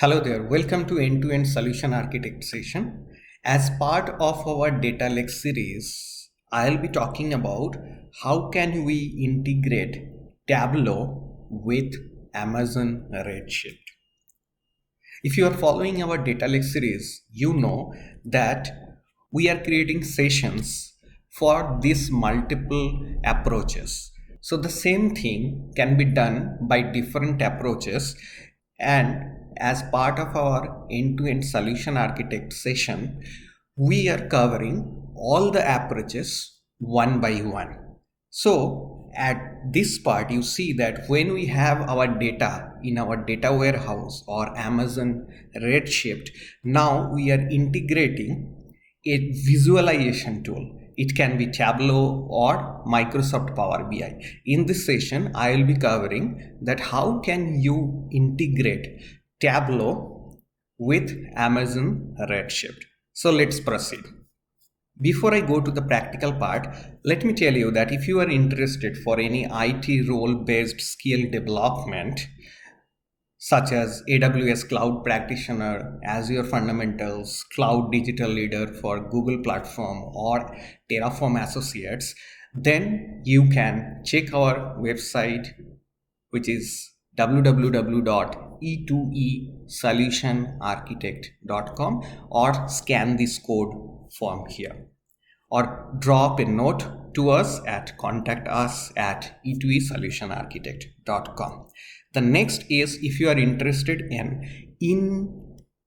Hello there, welcome to End-to-End Solution Architect session. As part of our data lake series, I'll be talking about how can we integrate Tableau with Amazon Redshift. If you are following our data lake series, you know that we are creating sessions for these multiple approaches. So the same thing can be done by different approaches, and as part of our end-to-end solution architect session, we are covering all the approaches one by one. So at this part, you see that when we have our data in our data warehouse or Amazon Redshift, now we are integrating a visualization tool. It can be Tableau or Microsoft Power BI. In this session, I will be covering that how can you integrate Tableau with Amazon Redshift. So let's proceed. Before I go to the practical part, let me tell you that if you are interested for any IT role based skill development, such as AWS Cloud Practitioner, Azure Fundamentals, Cloud Digital Leader for Google Platform, or Terraform Associates, then you can check our website, which is www.e2esolutionarchitect.com, or scan this code form here, or drop a note to us at contact us at e2esolutionarchitect.com. The next is if you are interested in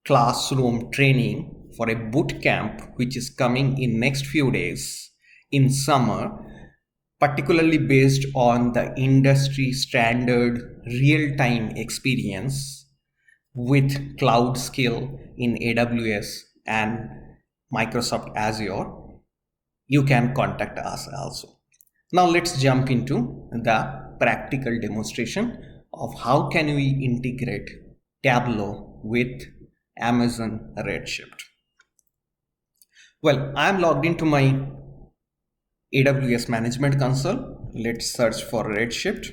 classroom training for a boot camp which is coming in next few days in summer, particularly based on the industry standard real-time experience with cloud skill in AWS and Microsoft Azure, you can contact us also. Now let's jump into the practical demonstration of how can we integrate Tableau with Amazon Redshift. Well, I am logged into my AWS Management Console. Let's search for Redshift.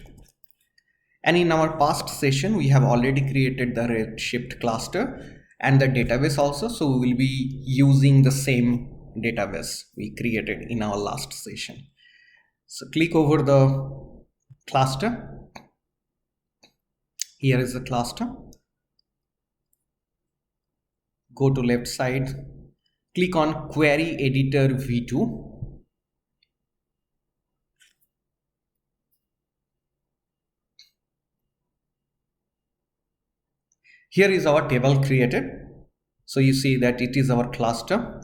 And in our past session, we have already created the Redshift cluster and the database also. So we will be using the same database we created in our last session. So click over the cluster. Here is the cluster. Go to left side, click on Query Editor V2. Here is our table created. So you see that it is our cluster.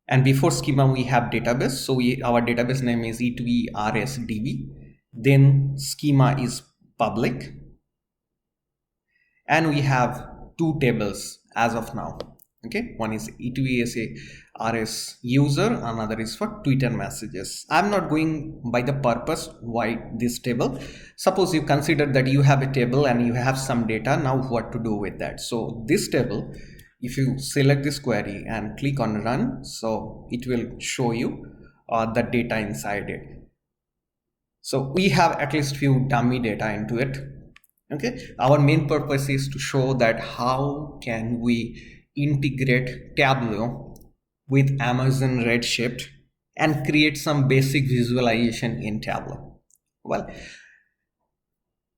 And before schema, we have database. So our database name is E2ERSDB. Then schema is public. And we have two tables as of now. Okay, one is E2ESARS user, another is for Twitter messages. I'm not going by the purpose why this table. Suppose you consider that you have a table and you have some data. Now what to do with that? So this table, if you select this query and click on run, so it will show you the data inside it. So we have at least few dummy data into it. Okay, our main purpose is to show that how can we integrate Tableau with Amazon Redshift and create some basic visualization in Tableau. Well,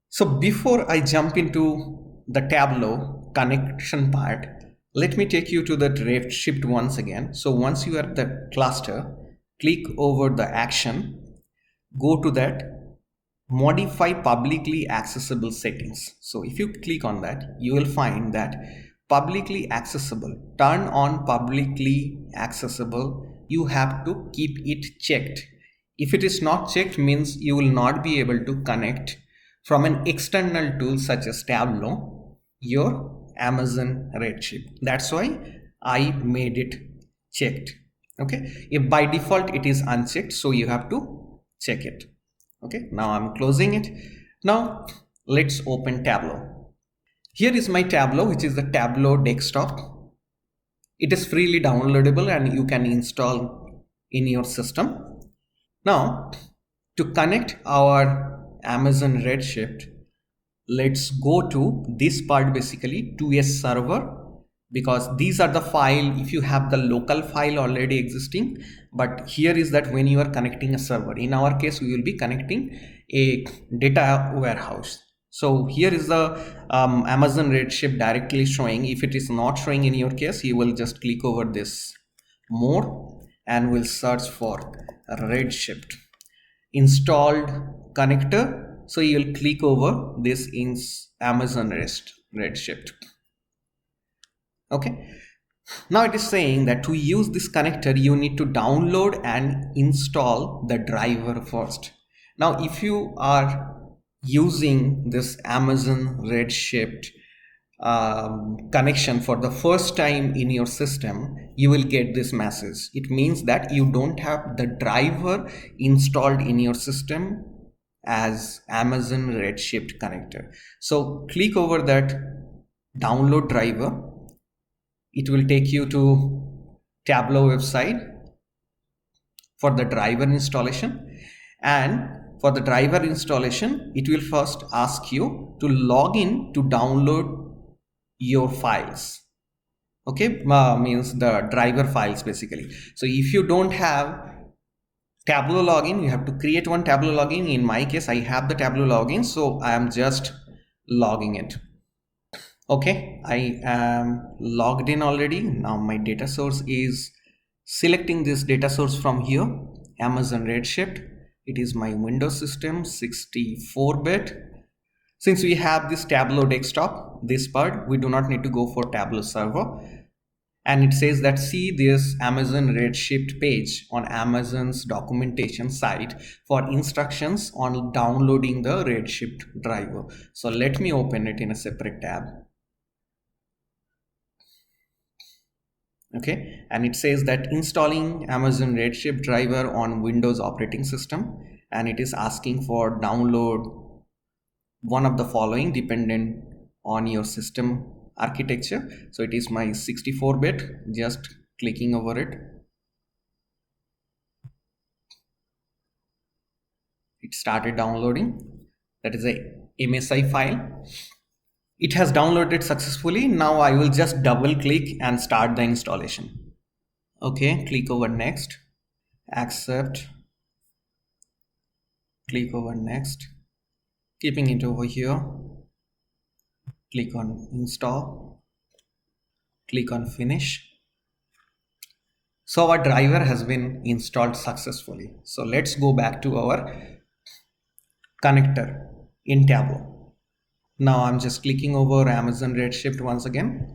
so before I jump into the Tableau connection part, let me take you to the Redshift once again. So once you are at the cluster, click over the action, go to that modify publicly accessible settings. So if you click on that, you will find that publicly accessible, turn on publicly accessible, you have to keep it checked. If it is not checked, means you will not be able to connect from an external tool such as Tableau your Amazon Redshift. That's why I made it checked. Okay, if by default it is unchecked, so you have to check it. Okay, now I'm closing it. Now let's open Tableau. Here is my Tableau, which is the Tableau desktop. It is freely downloadable and you can install in your system. Now to connect our Amazon Redshift, let's go to this part, basically to a server, because these are the file if you have the local file already existing. But here is that when you are connecting a server, in our case we will be connecting a data warehouse. So here is the Amazon Redshift directly showing. If it is not showing in your case, you will just click over this more and will search for Redshift installed connector. So you will click over this in Amazon Redshift. Okay, now it is saying that to use this connector you need to download and install the driver first. Now if you are using this Amazon Redshift connection for the first time in your system, you will get this message. It means that you don't have the driver installed in your system as Amazon Redshift connector. So click over that download driver. It will take you to Tableau website for the driver installation, and for the driver installation it will first ask you to log in to download your files. Okay, means the driver files basically. So if you don't have Tableau login, you have to create one Tableau login. In my case I have the Tableau login, so I am just logging it. Okay, I am logged in already. Now my data source is selecting this data source from here, Amazon Redshift. It is my Windows system, 64-bit. Since we have this Tableau desktop, this part, we do not need to go for Tableau server. And it says that see this Amazon Redshift page on Amazon's documentation site for instructions on downloading the Redshift driver. So let me open it in a separate tab. Okay, and it says that installing Amazon Redshift driver on Windows operating system, and it is asking for download one of the following dependent on your system architecture. So it is my 64-bit, just clicking over it. It started downloading. That is a MSI file. It has downloaded successfully. Now I will just double click and start the installation. Okay, click over next, accept, click over next, keeping it over here, click on install, click on finish. So our driver has been installed successfully. So let's go back to our connector in Tableau. Now I'm just clicking over Amazon Redshift once again.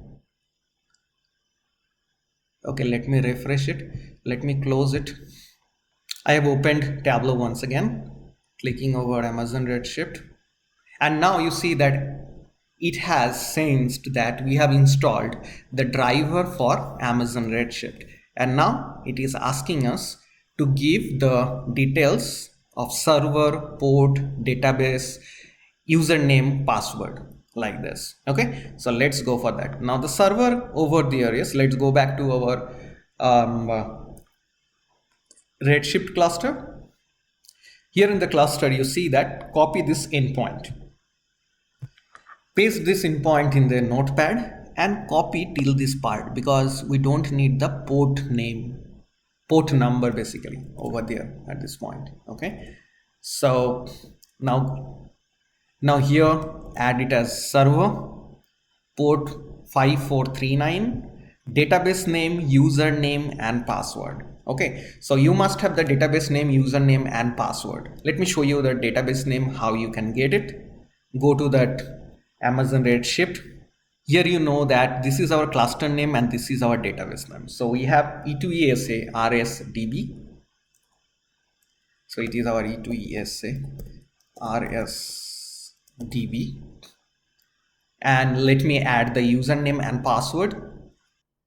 Okay, let me refresh it. Let me close it. I have opened Tableau once again, clicking over Amazon Redshift. And now you see that it has sensed that we have installed the driver for Amazon Redshift. And now it is asking us to give the details of server, port, database, username, password, like this. Okay, so let's go for that. Now the server over there is, let's go back to our Redshift cluster. Here in the cluster you see that copy this endpoint, paste this endpoint in the notepad and copy till this part, because we don't need the port name, port number basically over there at this point. Okay, so now here add it as server, port 5439, database name, username and password. Okay, so you must have the database name, username and password. Let me show you the database name, how you can get it. Go to that Amazon Redshift. Here you know that this is our cluster name and this is our database name. So we have E2ESA RSDB. So it is our E2ESA RSDB. And let me add the username and password.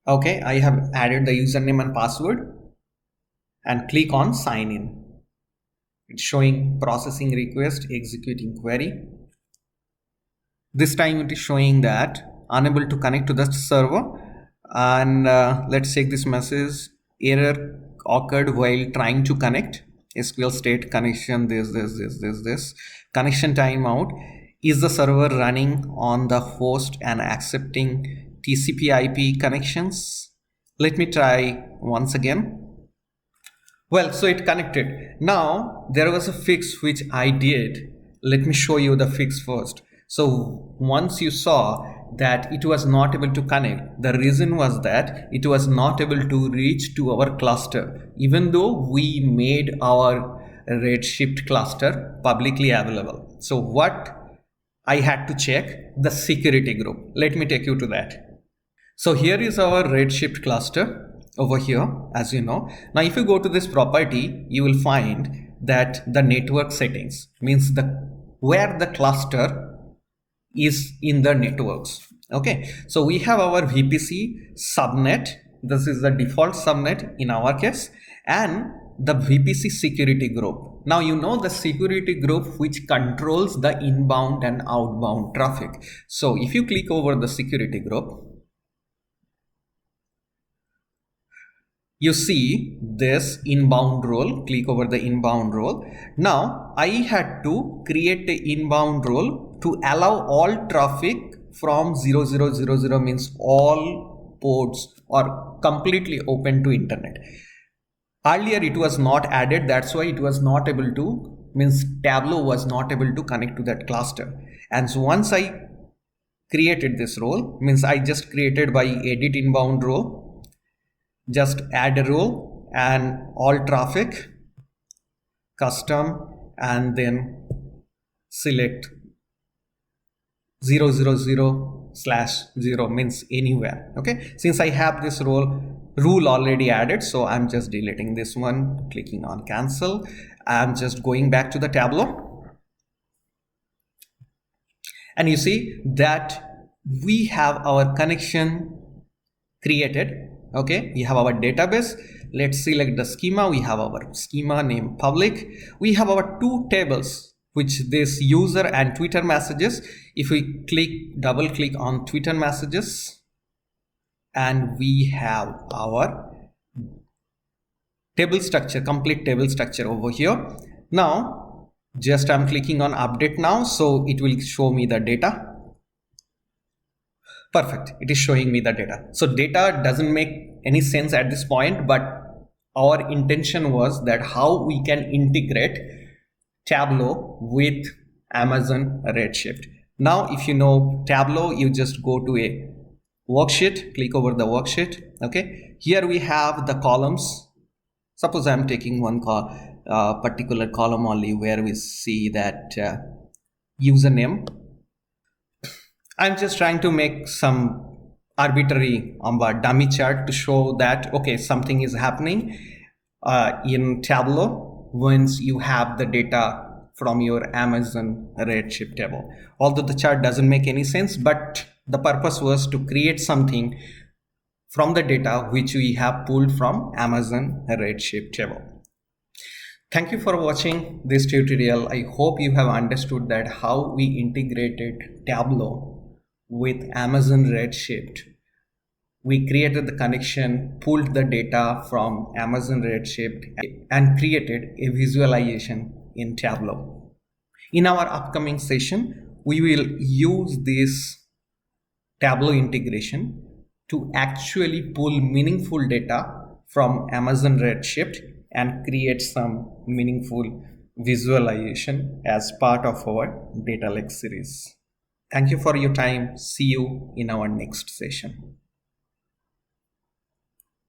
Okay, I have added the username and password and click on sign in. It's showing processing request, executing query. This time it is showing that unable to connect to the server, and let's check this message. Error occurred while trying to connect. SQL state connection this connection timeout. Is the server running on the host and accepting TCP IP connections? Let me try once again. Well, so it connected. Now there was a fix which I did. Let me show you the fix first. So once you saw that it was not able to connect, the reason was that it was not able to reach to our cluster, even though we made our Redshift cluster publicly available. So what I had to check? The security group. Let me take you to that. So here is our Redshift cluster over here, as you know. Now if you go to this property, you will find that the network settings means where the cluster is in the networks. Okay, so we have our VPC subnet. This is the default subnet in our case, and the VPC security group. Now you know the security group which controls the inbound and outbound traffic. So if you click over the security group, you see this inbound role. Click over the inbound role. Now I had to create an inbound role to allow all traffic from 0000 means all ports are completely open to internet. Earlier it was not added, that's why it was not able to, means Tableau was not able to connect to that cluster. And so once I created this role, means I just created by edit inbound role, just add a role and all traffic, custom, and then select 000/0 means anywhere. Okay, since I have this rule already added, so I'm just deleting this one, clicking on cancel. I'm just going back to the Tableau, and you see that we have our connection created. Okay, we have our database. Let's select the schema. We have our schema name public. We have our two tables, which this user and Twitter messages. If we double click on Twitter messages, and we have our table structure, complete table structure over here. Now just I'm clicking on update now, so it will show me the data. Perfect, it is showing me the data. So data doesn't make any sense at this point, but our intention was that how we can integrate Tableau with Amazon Redshift. Now if you know Tableau, you just go to a worksheet, click over the worksheet. Okay, here we have the columns. Suppose I'm taking one particular column only where we see that username. I'm just trying to make some arbitrary dummy chart to show that okay, something is happening in Tableau once you have the data from your Amazon Redshift table. Although the chart doesn't make any sense, but the purpose was to create something from the data which we have pulled from Amazon Redshift table. Thank you for watching this tutorial. I hope you have understood that how we integrated Tableau with Amazon Redshift. We created the connection, pulled the data from Amazon Redshift, and created a visualization in Tableau. In our upcoming session, we will use this Tableau integration to actually pull meaningful data from Amazon Redshift and create some meaningful visualization as part of our data lake series. Thank you for your time. See you in our next session.